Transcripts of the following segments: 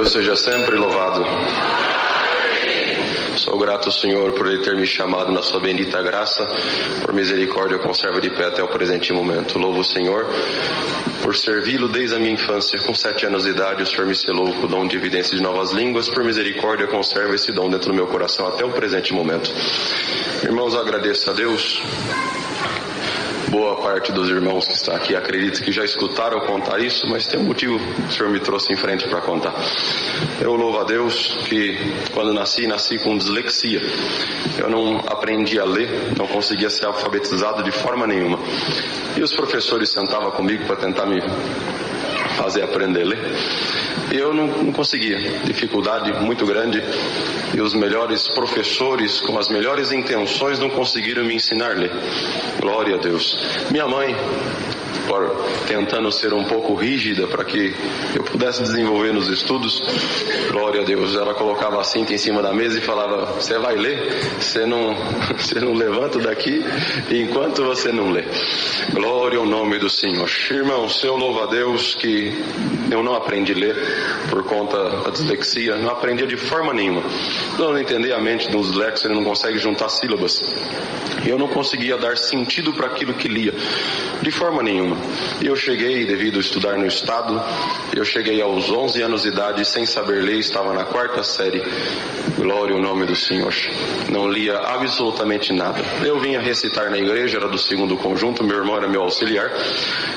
Deus seja sempre louvado. Sou grato ao Senhor por Ele ter me chamado na sua bendita graça. Por misericórdia, conserva de pé até o presente momento. Louvo o Senhor por servi-lo desde a minha infância. Com 7 anos de idade, o Senhor me selou com o dom de evidência de novas línguas. Por misericórdia, conserva esse dom dentro do meu coração até o presente momento. Irmãos, eu agradeço a Deus. Boa parte dos irmãos que está aqui acredito que já escutaram contar isso, mas tem um motivo que o Senhor me trouxe em frente para contar. Eu louvo a Deus que quando nasci com dislexia. Eu não aprendi a ler, não conseguia ser alfabetizado de forma nenhuma. E os professores sentavam comigo para tentar me fazer aprender a ler. E eu não conseguia, dificuldade muito grande. E os melhores professores, com as melhores intenções, não conseguiram me ensinar a ler. Glória a Deus. Minha mãe, tentando ser um pouco rígida para que eu pudesse desenvolver nos estudos, glória a Deus, ela colocava a cinta em cima da mesa e falava: você vai ler, você não levanta daqui enquanto você não lê. Glória ao nome do Senhor. Irmãos, eu louvo a Deus que eu não aprendi a ler por conta da dislexia, não aprendia de forma nenhuma. Não entender a mente de um dislexo, ele não consegue juntar sílabas. Eu não conseguia dar sentido para aquilo que lia, de forma nenhuma. Eu cheguei, devido a estudar no estado, eu cheguei aos 11 anos de idade sem saber ler, estava na 4ª série. Glória ao nome do Senhor. Não lia absolutamente nada. Eu vinha recitar na igreja, era do 2º conjunto, meu irmão era meu auxiliar.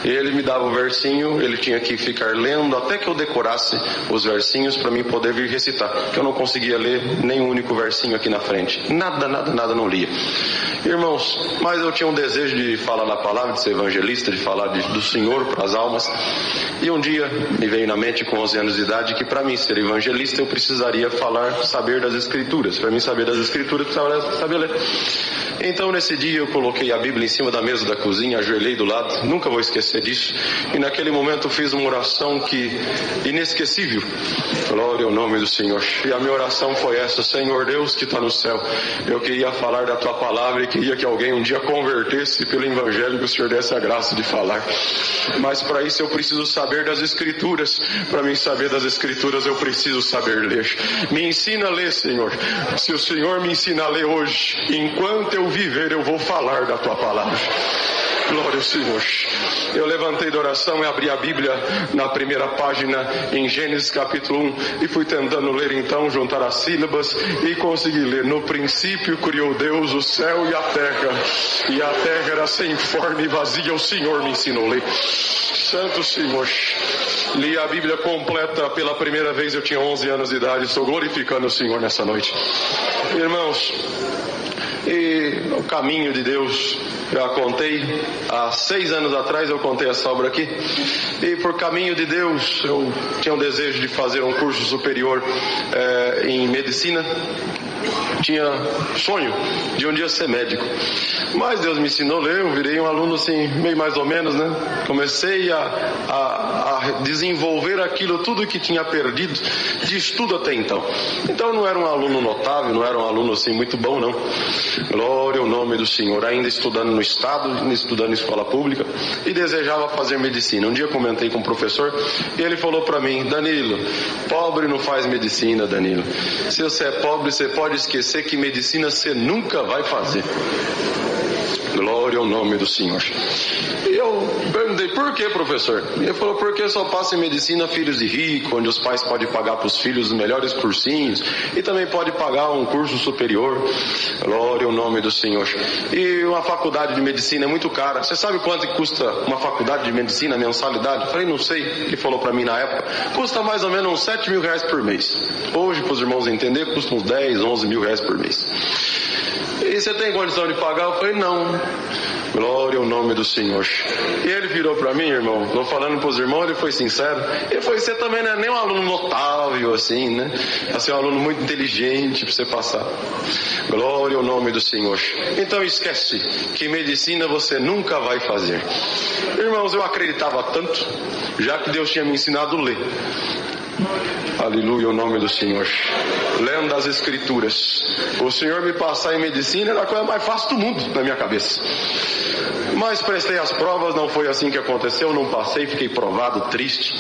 Ele me dava o versinho, ele tinha que ficar lendo até que eu decorasse os versinhos para mim poder vir recitar. Eu não conseguia ler nem um único versinho aqui na frente. Nada não lia. Irmãos, mas eu tinha um desejo de falar da palavra, de ser evangelista, de falar do Senhor para as almas. E um dia me veio na mente, com 11 anos de idade, que para mim ser evangelista eu precisaria saber das Escrituras. Para mim saber das Escrituras, eu precisava saber ler. Então nesse dia eu coloquei a Bíblia em cima da mesa da cozinha, ajoelhei do lado, nunca vou esquecer disso. E naquele momento eu fiz uma oração inesquecível. Glória ao nome do Senhor. E a minha oração foi essa: Senhor Deus que está no céu, eu queria falar da tua palavra e queria que alguém um dia convertesse pelo Evangelho, que o Senhor desse a graça de falar. Mas para isso eu preciso saber das Escrituras. Para mim saber das Escrituras eu preciso saber ler. Me ensina a ler, Senhor. Se o Senhor me ensina a ler hoje, enquanto eu viver eu vou falar da tua palavra. Glória ao Senhor. Eu levantei da oração e abri a Bíblia na primeira página, em Gênesis capítulo 1, e fui tentando ler então, juntar as sílabas, e consegui ler: no princípio criou Deus o céu e a terra era sem forma e vazia. O Senhor me ensinou a ler. Santo Senhor. Li a Bíblia completa pela primeira vez, eu tinha 11 anos de idade. Estou glorificando o Senhor nessa noite. Irmãos, e o caminho de Deus, já contei, há 6 anos atrás eu contei essa obra aqui. E por caminho de Deus, eu tinha um desejo de fazer um curso superior em medicina. Tinha sonho de um dia ser médico. Mas Deus me ensinou a ler, eu virei um aluno assim, meio mais ou menos, né? Comecei a desenvolver aquilo tudo que tinha perdido de estudo até então. Então não era um aluno notável, não era um aluno assim muito bom, não. Glória ao nome do Senhor. Ainda estudando no estado, estudando em escola pública, e desejava fazer medicina. Um dia eu comentei com o professor e ele falou para mim: Danilo, pobre não faz medicina, Danilo. Se você é pobre, você pode esquecer que medicina você nunca vai fazer. Glória ao nome do Senhor. E eu perguntei: por que, professor? Ele falou: porque só passa em medicina filhos de rico, onde os pais podem pagar para os filhos os melhores cursinhos, e também pode pagar um curso superior. Glória ao nome do Senhor. E uma faculdade de medicina é muito cara. Você sabe quanto que custa uma faculdade de medicina, mensalidade? Eu falei: não sei. Ele falou para mim na época: custa mais ou menos uns 7 mil reais por mês. Hoje, para os irmãos entenderem, custa uns 10, 11 mil reais por mês. E você tem condição de pagar? Eu falei: não. Glória ao nome do Senhor. E ele virou para mim, irmão, estou falando para os irmãos, ele foi sincero. Ele falou: você também não é nem um aluno notável assim, né? Você é um aluno muito inteligente para você passar. Glória ao nome do Senhor. Então esquece que medicina você nunca vai fazer. Irmãos, eu acreditava tanto, já que Deus tinha me ensinado a ler. Aleluia, o nome do Senhor. lendo as Escrituras. O Senhor me passar em medicina era a coisa mais fácil do mundo na minha cabeça. Mas prestei as provas, não foi assim que aconteceu, não passei, fiquei provado, triste.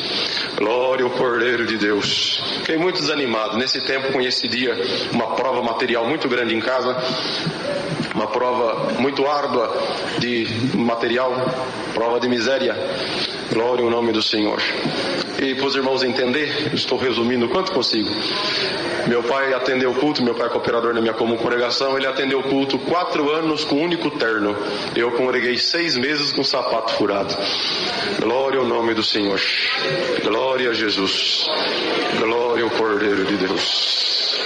Glória ao Cordeiro de Deus. Fiquei muito desanimado. Nesse tempo coincidia uma prova material muito grande em casa, uma prova muito árdua de material, prova de miséria. Glória ao nome do Senhor. E para os irmãos entender, estou resumindo o quanto consigo. Meu pai atendeu o culto, meu pai é cooperador na minha comum congregação, ele atendeu o culto 4 anos com um único terno. Eu congreguei 6 meses com sapato furado. Glória ao nome do Senhor. Glória a Jesus. Glória ao Cordeiro de Deus.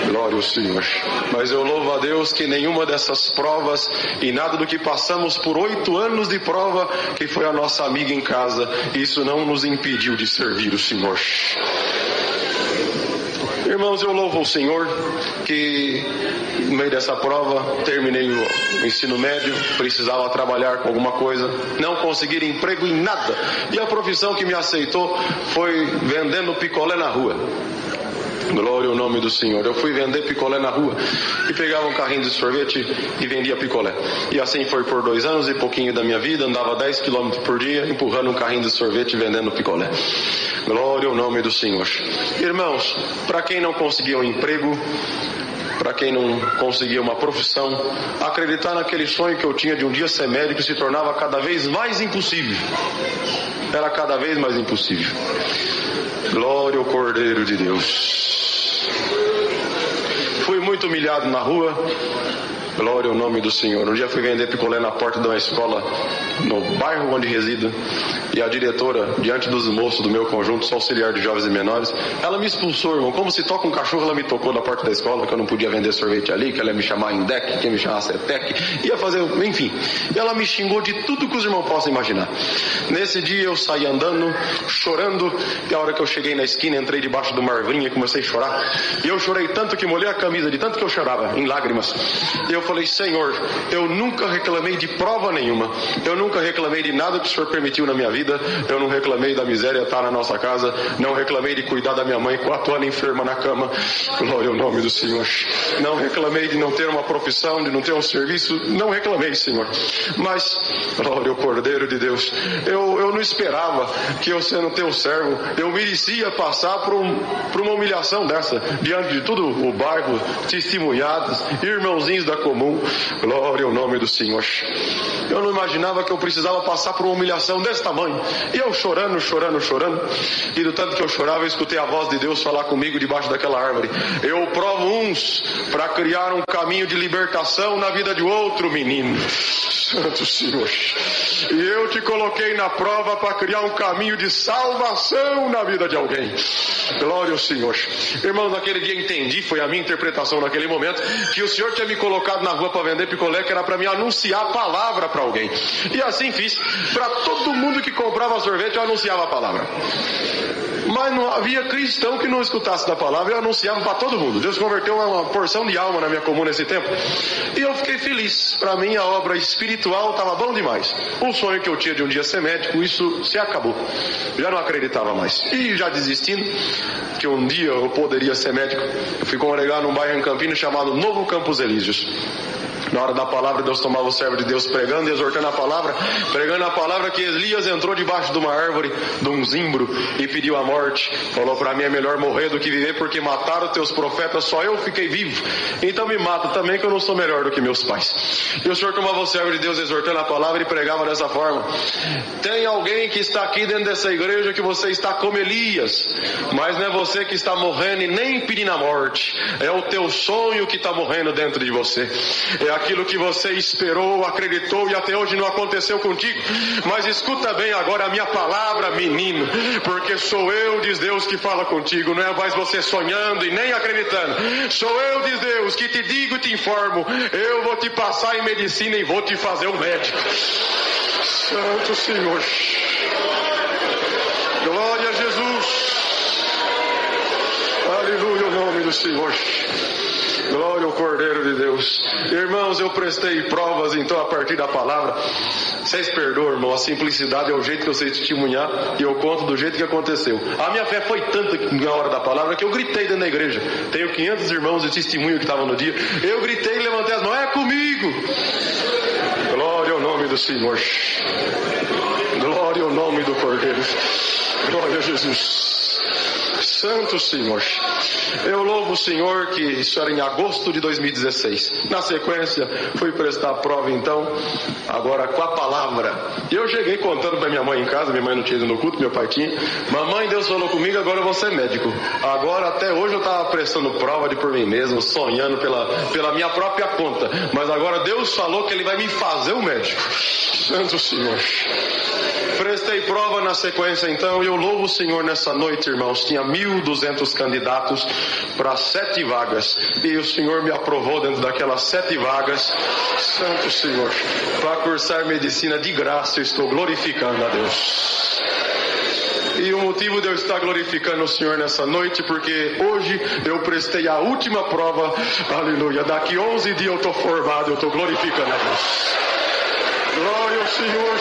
Glória ao Senhor. Mas eu louvo a Deus que nenhuma dessas provas e nada do que passamos por 8 anos de prova, que foi a nossa amiga em casa, isso não nos impediu de servir o Senhor. Irmãos, eu louvo o Senhor que no meio dessa prova terminei o ensino médio, precisava trabalhar com alguma coisa, não consegui emprego em nada, e a profissão que me aceitou foi vendendo picolé na rua. Glória ao nome do Senhor. Eu fui vender picolé na rua e pegava um carrinho de sorvete e vendia picolé. E assim foi por 2 anos e pouquinho da minha vida. Andava 10 km por dia empurrando um carrinho de sorvete e vendendo picolé. Glória ao nome do Senhor. Irmãos, para quem não conseguia um emprego, para quem não conseguia uma profissão, acreditar naquele sonho que eu tinha de um dia ser médico se tornava cada vez mais impossível. Era cada vez mais impossível. Glória ao Cordeiro de Deus. Fui muito humilhado na rua. Glória ao nome do Senhor. Um dia fui vender picolé na porta de uma escola no bairro onde resido, e a diretora, diante dos moços do meu conjunto, sou auxiliar de jovens e menores, ela me expulsou, irmão. Como se toca um cachorro, ela me tocou na porta da escola, que eu não podia vender sorvete ali, que ela ia me chamar Indec, que ia me chamar Cetec, ia fazer, enfim. E ela me xingou de tudo que os irmãos possam imaginar. Nesse dia eu saí andando, chorando, e a hora que eu cheguei na esquina, entrei debaixo de uma arvrinha e comecei a chorar. E eu chorei tanto que molhei a camisa, de tanto que eu chorava, em lágrimas. E eu falei: Senhor, eu nunca reclamei de prova nenhuma, eu nunca reclamei de nada que o Senhor permitiu na minha vida, eu não reclamei da miséria estar na nossa casa, não reclamei de cuidar da minha mãe 4 anos enferma na cama, glória ao nome do Senhor, não reclamei de não ter uma profissão, de não ter um serviço, não reclamei, Senhor, mas, glória ao Cordeiro de Deus, eu não esperava que eu, sendo teu servo, eu merecia passar por uma humilhação dessa, diante de todo o bairro, testemunhados, irmãozinhos da comum. Glória ao nome do Senhor. Eu não imaginava que eu precisava passar por uma humilhação desse tamanho. E eu chorando, e do tanto que eu chorava, eu escutei a voz de Deus falar comigo debaixo daquela árvore: eu provo uns para criar um caminho de libertação na vida de outro menino. Santo Senhor. E eu te coloquei na prova para criar um caminho de salvação na vida de alguém. Glória ao Senhor. Irmãos, naquele dia entendi, foi a minha interpretação naquele momento, que o Senhor tinha me colocado na rua para vender picolé, que era para me anunciar a palavra para alguém. E assim fiz. Para todo mundo que comprava sorvete, eu anunciava a palavra. Mas não havia cristão que não escutasse da palavra, eu anunciava para todo mundo. Deus converteu uma porção de alma na minha comuna nesse tempo. E eu fiquei feliz. Para mim a obra espiritual estava bom demais. O sonho que eu tinha de um dia ser médico, isso se acabou. Já não acreditava mais. E já desistindo, que um dia eu poderia ser médico, eu fui congregar num bairro em Campinas chamado Novo Campos Elíseos. Na hora da palavra, Deus tomava o servo de Deus pregando e exortando a palavra, pregando a palavra, que Elias entrou debaixo de uma árvore, de um zimbro, e pediu a morte. Falou: para mim é melhor morrer do que viver, porque mataram teus profetas, só eu fiquei vivo. Então me mata também, que eu não sou melhor do que meus pais. E o Senhor tomava o servo de Deus exortando a palavra e pregava dessa forma: tem alguém que está aqui dentro dessa igreja que você está como Elias, mas não é você que está morrendo e nem pedindo a morte, é o teu sonho que está morrendo dentro de você. É aquilo que você esperou, acreditou e até hoje não aconteceu contigo. Mas escuta bem agora a minha palavra, menino, porque sou eu, diz Deus, que fala contigo. Não é mais você sonhando e nem acreditando. Sou eu, diz Deus, que te digo e te informo. Eu vou te passar em medicina e vou te fazer um médico. Santo Senhor. Glória a Jesus. Aleluia, o nome do Senhor. Glória ao Cordeiro de Deus. Irmãos, eu prestei provas então a partir da palavra. Vocês perdoam, irmão, a simplicidade é o jeito que eu sei testemunhar e eu conto do jeito que aconteceu. A minha fé foi tanta na hora da palavra que eu gritei dentro da igreja. Tenho 500 irmãos de testemunho que estavam no dia. Eu gritei e levantei as mãos, é comigo! Glória ao nome do Senhor. Glória ao nome do Cordeiro. Glória a Jesus. Santo Senhor. Eu louvo o Senhor que isso era em agosto de 2016. Na sequência, fui prestar a prova então, agora com a palavra. E eu cheguei contando para minha mãe em casa, minha mãe não tinha ido no culto, meu pai tinha. Mamãe, Deus falou comigo, agora eu vou ser médico. Agora até hoje eu estava prestando prova de por mim mesmo, sonhando pela minha própria conta. Mas agora Deus falou que Ele vai me fazer um médico. Santo Senhor. Prestei prova na sequência então, e eu louvo o Senhor nessa noite, irmãos. Tinha 1.200 candidatos para 7 vagas, e o Senhor me aprovou dentro daquelas 7 vagas. Santo Senhor, para cursar medicina de graça. Eu estou glorificando a Deus. E o motivo de eu estar glorificando o Senhor nessa noite, porque hoje eu prestei a última prova, aleluia. Daqui 11 dias eu estou formado, eu estou glorificando a Deus. Glória ao Senhor.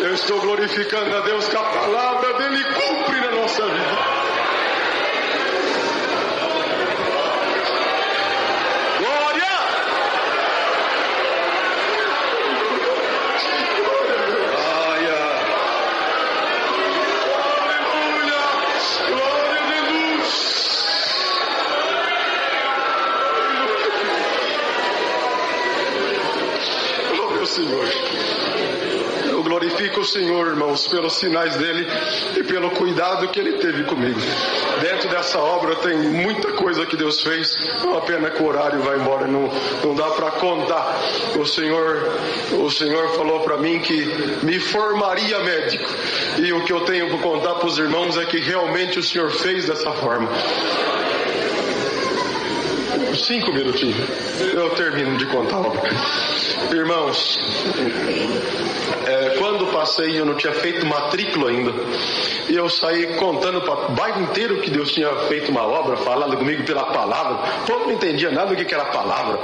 Eu estou glorificando a Deus que a palavra dele cumpre na nossa vida. Glória! Glória! Aleluia! Glória a Deus! Glória ao Senhor. Eu glorifico o Senhor, irmãos, pelos sinais dele e pelo cuidado que ele teve comigo. Dentro dessa obra tem muita coisa que Deus fez. É uma pena que o horário vai embora, não dá para contar. O Senhor falou para mim que me formaria médico. E o que eu tenho para contar para os irmãos é que realmente o Senhor fez dessa forma. 5 minutinhos, eu termino de contar a obra. Irmãos, quando passei, eu não tinha feito matrícula ainda, e eu saí contando para o bairro inteiro que Deus tinha feito uma obra, falando comigo pela palavra. O povo não entendia nada do que era a palavra,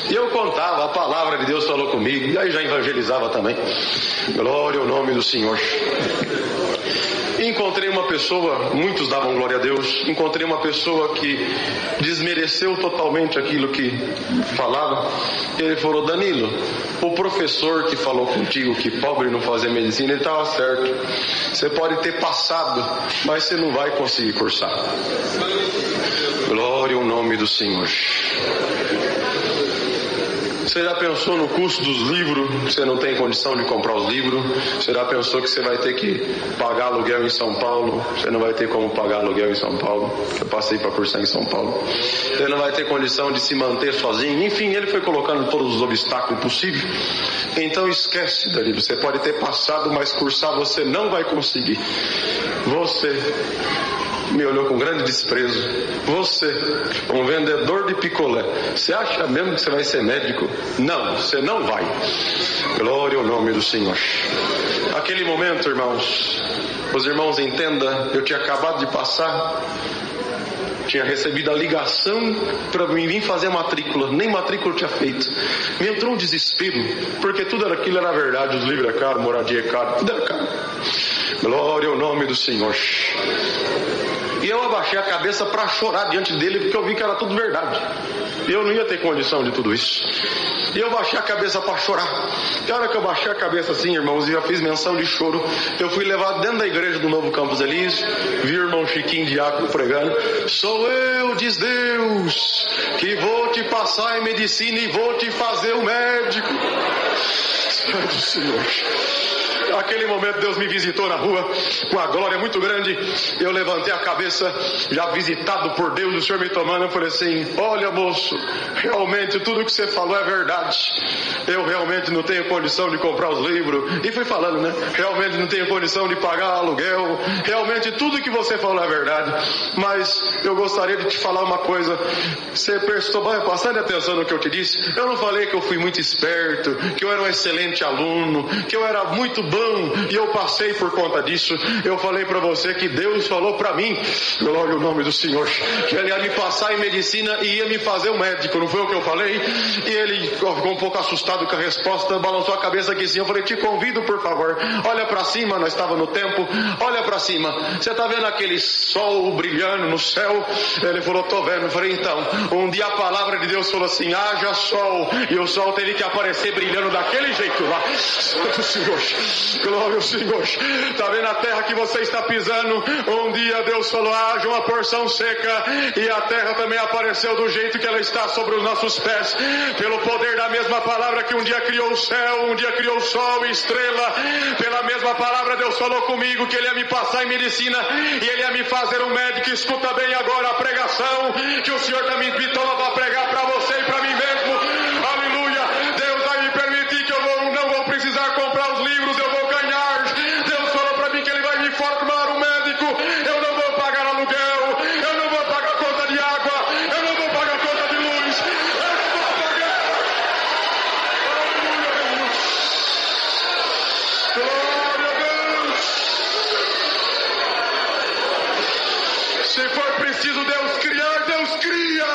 e eu contava, a palavra de Deus falou comigo, e aí já evangelizava também. Glória ao nome do Senhor. Encontrei uma pessoa, muitos davam glória a Deus, encontrei uma pessoa que desmereceu totalmente aquilo que falava. Ele falou: Danilo, o professor que falou contigo que pobre não fazia medicina, ele estava certo. Você pode ter passado, mas você não vai conseguir cursar. Glória ao nome do Senhor. Você já pensou no custo dos livros? Você não tem condição de comprar os livros? Você já pensou que você vai ter que pagar aluguel em São Paulo? Você não vai ter como pagar aluguel em São Paulo. Eu passei para cursar em São Paulo. Você não vai ter condição de se manter sozinho. Enfim, ele foi colocando todos os obstáculos possíveis. Então esquece, Danilo. Você pode ter passado, mas cursar você não vai conseguir. Você me olhou com grande desprezo. Você, um vendedor de picolé, você acha mesmo que você vai ser médico? Não, você não vai. Glória ao nome do Senhor. Aquele momento, irmãos, os irmãos entendam, eu tinha acabado de passar, tinha recebido a ligação para mim vir fazer a matrícula, nem matrícula eu tinha feito. Me entrou um desespero, porque tudo aquilo era verdade, os livros é caro, moradia é caro, tudo era caro. Glória ao nome do Senhor. E eu abaixei a cabeça para chorar diante dele, porque eu vi que era tudo verdade. E eu não ia ter condição de tudo isso. E eu baixei a cabeça para chorar. E a hora que eu baixei a cabeça assim, irmãos, e já fiz menção de choro, eu fui levado dentro da igreja do Novo Campos Elísio, vi o irmão Chiquinho Diácono pregando: sou eu, diz Deus, que vou te passar em medicina e vou te fazer o médico. Santo Senhor. Aquele momento Deus me visitou na rua com a glória muito grande. Eu levantei a cabeça, já visitado por Deus, o Senhor me tomando. Eu falei assim: olha, moço, realmente tudo que você falou é verdade. Eu realmente não tenho condição de comprar os livros. E fui falando, né? Realmente não tenho condição de pagar aluguel. Realmente tudo que você falou é verdade. Mas eu gostaria de te falar uma coisa. Você prestou bastante atenção no que eu te disse. Eu não falei que eu fui muito esperto, que eu era um excelente aluno, que eu era muito bom vão, e eu passei por conta disso. Eu falei para você que Deus falou para mim, glória ao nome do Senhor, que Ele ia me passar em medicina e ia me fazer um médico, não foi o que eu falei? E ele ficou um pouco assustado com a resposta, balançou a cabeça aqui sim. Eu falei, te convido por favor, olha para cima, nós estávamos no templo, olha para cima, você está vendo aquele sol brilhando no céu? Ele falou, tô vendo. Eu falei, então, um dia a palavra de Deus falou assim, haja sol, e o sol teve que aparecer brilhando daquele jeito lá. Santo Senhor, glória ao Senhor. Está vendo a terra que você está pisando? Um dia Deus falou, haja uma porção seca, e a terra também apareceu do jeito que ela está sobre os nossos pés, pelo poder da mesma palavra que um dia criou o céu, um dia criou o sol e estrela. Pela mesma palavra Deus falou comigo que Ele ia me passar em medicina e Ele ia me fazer um médico. Escuta bem agora a pregação que o Senhor está me invitando para pregar para você e para mim mesmo. Aleluia. Deus vai me permitir que eu não vou precisar comprar os livros, eu vou ganhar. Deus falou para mim que Ele vai me formar um médico. Eu não vou pagar aluguel, eu não vou pagar conta de água, eu não vou pagar conta de luz, eu não vou pagar. Aleluia. Glória a Deus. Se for preciso Deus criar, Deus cria,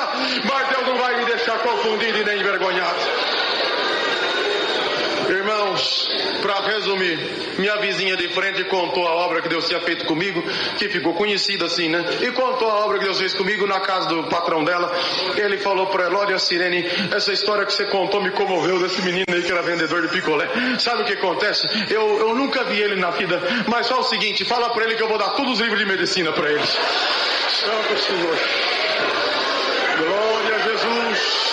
mas Deus não vai me deixar confundido e nem envergonhado. Irmãos, para resumir, minha vizinha de frente contou a obra que Deus tinha feito comigo, que ficou conhecida assim, né? E contou a obra que Deus fez comigo na casa do patrão dela. Ele falou para ela, olha Sirene, essa história que você contou me comoveu, desse menino aí que era vendedor de picolé. Sabe o que acontece? Eu nunca vi ele na vida, mas só o seguinte, fala para ele que eu vou dar todos os livros de medicina para eles. Santo Senhor. Glória a Jesus.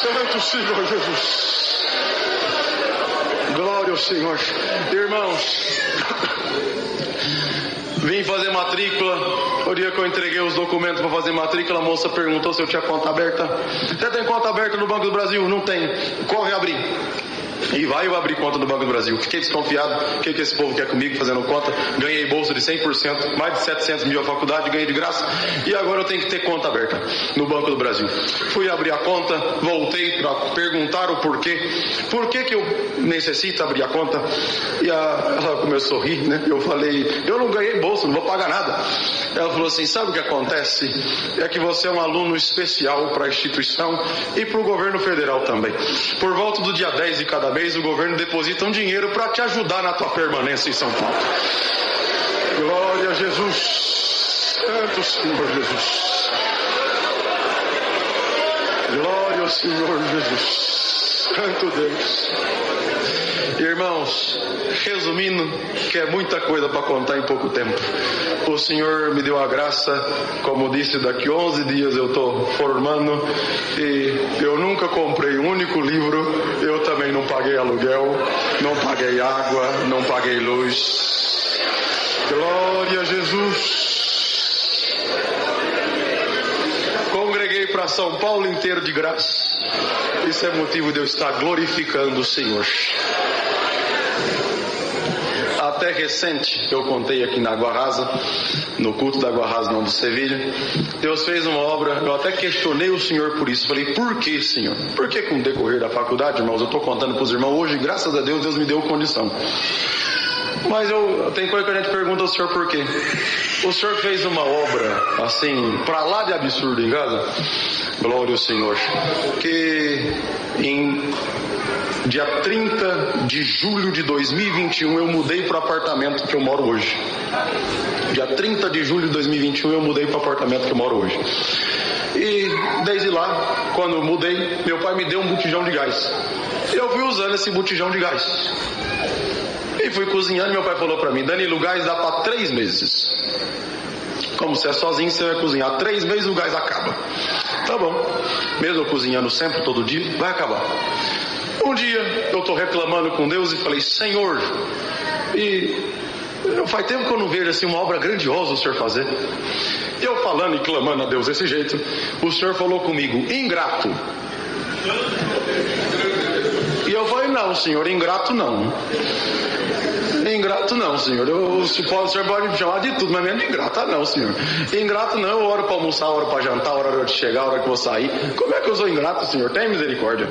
Santo Senhor Jesus. Glória ao Senhor. Irmãos, vim fazer matrícula. O dia que eu entreguei os documentos para fazer matrícula, a moça perguntou se eu tinha conta aberta. Você tem conta aberta no Banco do Brasil? Não tem. Corre abrir. E vai eu abrir conta no Banco do Brasil. Fiquei desconfiado. O que esse povo quer comigo fazendo conta? Ganhei bolsa de 100%, mais de 700 mil a faculdade, ganhei de graça. E agora eu tenho que ter conta aberta no Banco do Brasil. Fui abrir a conta, voltei para perguntar o porquê. Por que eu necessito abrir a conta? E ela começou a rir, né? Eu falei, eu não ganhei bolsa, não vou pagar nada. Ela falou assim, sabe o que acontece? É que você é um aluno especial para a instituição e para o governo federal também. Por volta do dia 10 de cada mês, o governo deposita um dinheiro para te ajudar na tua permanência em São Paulo. Glória a Jesus. Santo Senhor Jesus. Glória ao Senhor Jesus. Santo Deus. Irmãos, resumindo, que é muita coisa para contar em pouco tempo. O Senhor me deu a graça, como disse, daqui 11 dias eu estou formando e eu nunca comprei um único livro, eu também não paguei aluguel, não paguei água, não paguei luz. Glória a Jesus. Congreguei para São Paulo inteiro de graça. Isso é motivo de eu estar glorificando o Senhor. Até recente, eu contei aqui na Água Rasa, no culto da Água Rasa, não do Sevilha, Deus fez uma obra, eu até questionei o Senhor por isso, falei, por que, Senhor? Por que com o decorrer da faculdade, irmãos, eu estou contando para os irmãos, hoje, graças a Deus, Deus me deu condição. Mas tem coisa que a gente pergunta ao Senhor por quê. O Senhor fez uma obra, assim, para lá de absurdo em casa, glória ao Senhor, que em dia 30 de julho de 2021 eu mudei para o apartamento que eu moro hoje. Dia 30 de julho de 2021 eu mudei para o apartamento que eu moro hoje. E desde lá, quando eu mudei, meu pai me deu um botijão de gás. Eu fui usando esse botijão de gás. E fui cozinhando e meu pai falou para mim, Danilo, o gás dá para 3 meses. Como você é sozinho, você vai cozinhar 3 meses, o gás acaba. Tá bom. Mesmo cozinhando sempre, todo dia, vai acabar. Um dia eu estou reclamando com Deus e falei, Senhor, faz tempo que eu não vejo assim uma obra grandiosa o Senhor fazer. E eu falando e clamando a Deus desse jeito, o Senhor falou comigo, ingrato. E eu falei, não Senhor, ingrato não. ingrato não, Senhor. O Senhor pode me chamar de tudo, mas mesmo de ingrato não, Senhor. Ingrato não, eu oro para almoçar, oro para jantar, hora de chegar, hora que vou sair. Como é que eu sou ingrato, Senhor? Tem misericórdia.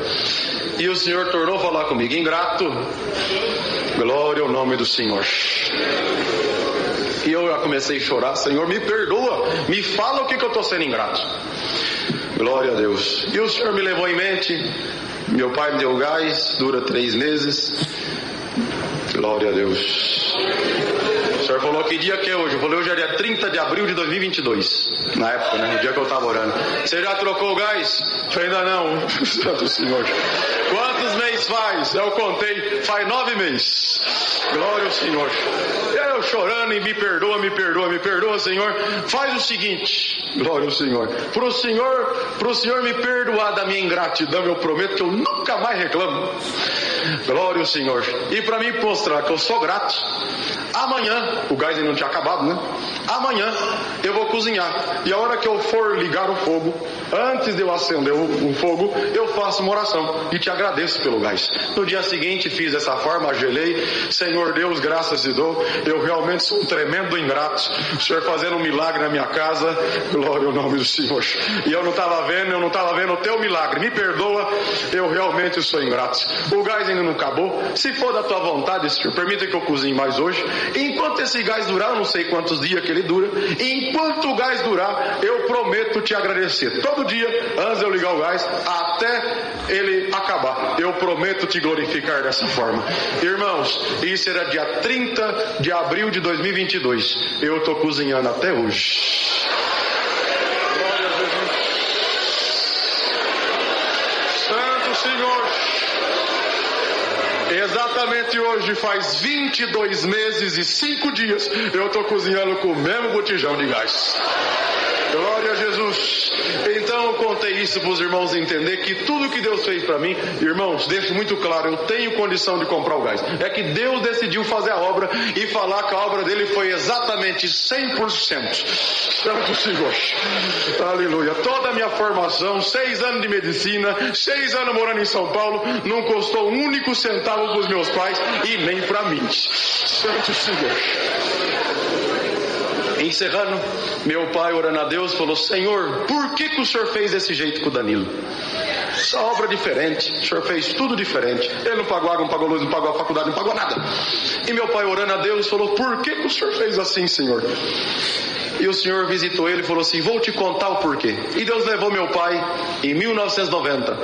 E o Senhor tornou a falar comigo: ingrato, glória ao nome do Senhor. E eu já comecei a chorar: Senhor, me perdoa, me fala o que eu estou sendo ingrato. Glória a Deus. E o Senhor me levou em mente. Meu pai me deu gás, dura 3 meses. Glória a Deus. O Senhor falou: que dia que é hoje? Eu falei: hoje é dia 30 de abril de 2022. Na época, né? O dia que eu estava orando. Você já trocou o gás? Eu falei: ainda não. Santo Senhor. Quantos meses faz? Eu contei. Faz 9 meses. Glória ao Senhor. E eu chorando: e me perdoa, me perdoa, me perdoa, Senhor. Faz o seguinte. Glória ao Senhor. Pro Senhor me perdoar da minha ingratidão, eu prometo que eu nunca mais reclamo. Glória ao Senhor. E para mim mostrar que eu sou grato, amanhã, o gás ainda não tinha acabado, né? Amanhã eu vou cozinhar. E a hora que eu for ligar o fogo, antes de eu acender o fogo, eu faço uma oração e te agradeço pelo gás. No dia seguinte fiz dessa forma, gelei. Senhor Deus, graças te dou. Eu realmente sou um tremendo ingrato. O Senhor fazendo um milagre na minha casa. Glória ao nome do Senhor. E eu não estava vendo o teu milagre. Me perdoa, eu realmente sou ingrato. O gás ainda não acabou. Se for da tua vontade, Senhor, permita que eu cozinhe mais hoje. Enquanto esse gás durar, eu não sei quantos dias que ele dura. Enquanto o gás durar, eu prometo te agradecer. Todo dia, antes de eu ligar o gás, até ele acabar, eu prometo te glorificar dessa forma. Irmãos, isso era dia 30 de abril de 2022. Eu estou cozinhando até hoje. Glória a Jesus. Santo Senhor. Exatamente hoje faz 22 meses e 5 dias eu estou cozinhando com o mesmo botijão de gás. Glória a Jesus. Então eu contei isso para os irmãos entender que tudo que Deus fez para mim, irmãos, deixo muito claro, eu tenho condição de comprar o gás. É que Deus decidiu fazer a obra e falar que a obra dele foi exatamente 100%. Santo Senhor. Aleluia. Toda a minha formação, 6 anos de medicina, 6 anos morando em São Paulo, não custou um único centavo para os meus pais e nem para mim. Santo Senhor. Encerrando, meu pai, orando a Deus, falou: Senhor, por que o Senhor fez desse jeito com o Danilo? Essa obra diferente, o Senhor fez tudo diferente. Ele não pagou água, não pagou luz, não pagou a faculdade, não pagou nada. E meu pai, orando a Deus, falou: por que o Senhor fez assim, Senhor? E o Senhor visitou ele e falou assim: vou te contar o porquê. E Deus levou meu pai em 1990,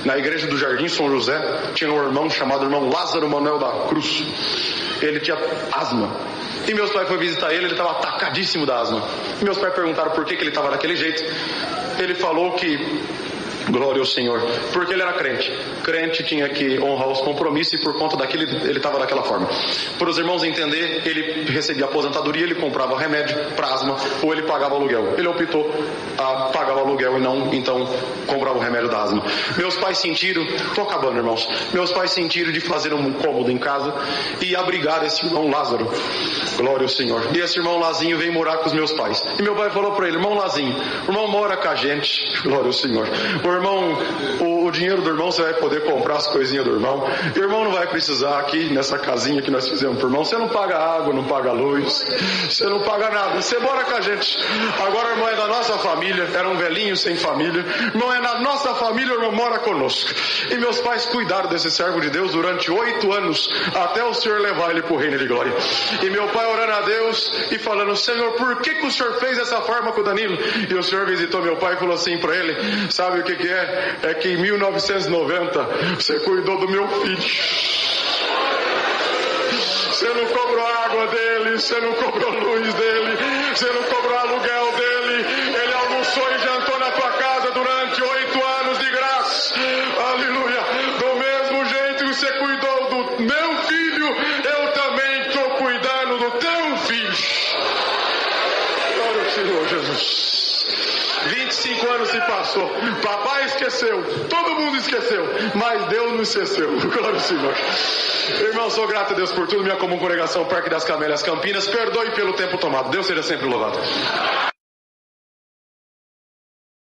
na igreja do Jardim São José. Tinha um irmão chamado irmão Lázaro Manuel da Cruz. Ele tinha asma. E meus pais foram visitar ele estava atacadíssimo da asma. E meus pais perguntaram por que ele estava daquele jeito. Ele falou que, glória ao Senhor, porque ele era crente. Crente tinha que honrar os compromissos e por conta daquilo ele estava daquela forma. Para os irmãos entender, ele recebia aposentadoria, ele comprava remédio para asma ou ele pagava aluguel. Ele optou a pagar o aluguel e não, então, comprava o remédio da asma. Meus pais sentiram, estou acabando, irmãos, meus pais sentiram de fazer um cômodo em casa e abrigar esse irmão Lázaro. Glória ao Senhor. E esse irmão Lazinho veio morar com os meus pais. E meu pai falou para ele: irmão Lazinho, o irmão mora com a gente. Glória ao Senhor. O irmão, o dinheiro do irmão você vai poder comprar as coisinhas do irmão. E o irmão não vai precisar aqui nessa casinha que nós fizemos pro irmão. Você não paga água, não paga luz, você não paga nada. Você mora com a gente. Agora o irmão é da nossa família. Era um velhinho sem família. O irmão é da nossa família, o irmão mora conosco. E meus pais cuidaram desse servo de Deus durante 8 anos, até o Senhor levar ele pro reino de glória. E meu pai orando a Deus e falando: Senhor, por que o Senhor fez dessa forma com o Danilo? E o Senhor visitou meu pai e falou assim para ele: sabe o que é? É que em 1990 você cuidou do meu filho. Você não cobrou a água dele, você não cobrou a luz dele, você não cobrou o aluguel dele. Ele almoçou e jantou na tua casa durante 8 anos de graça. Aleluia. Do mesmo jeito que você cuidou do meu filho, eu também estou cuidando do teu filho. Glória ao Senhor Jesus. 25 anos se passou, papai esqueceu, todo mundo esqueceu, mas Deus não esqueceu. Glória ao Senhor. Irmão, sou grato a Deus por tudo. Minha comum congregação Parque das Camélias Campinas, perdoe pelo tempo tomado. Deus seja sempre louvado.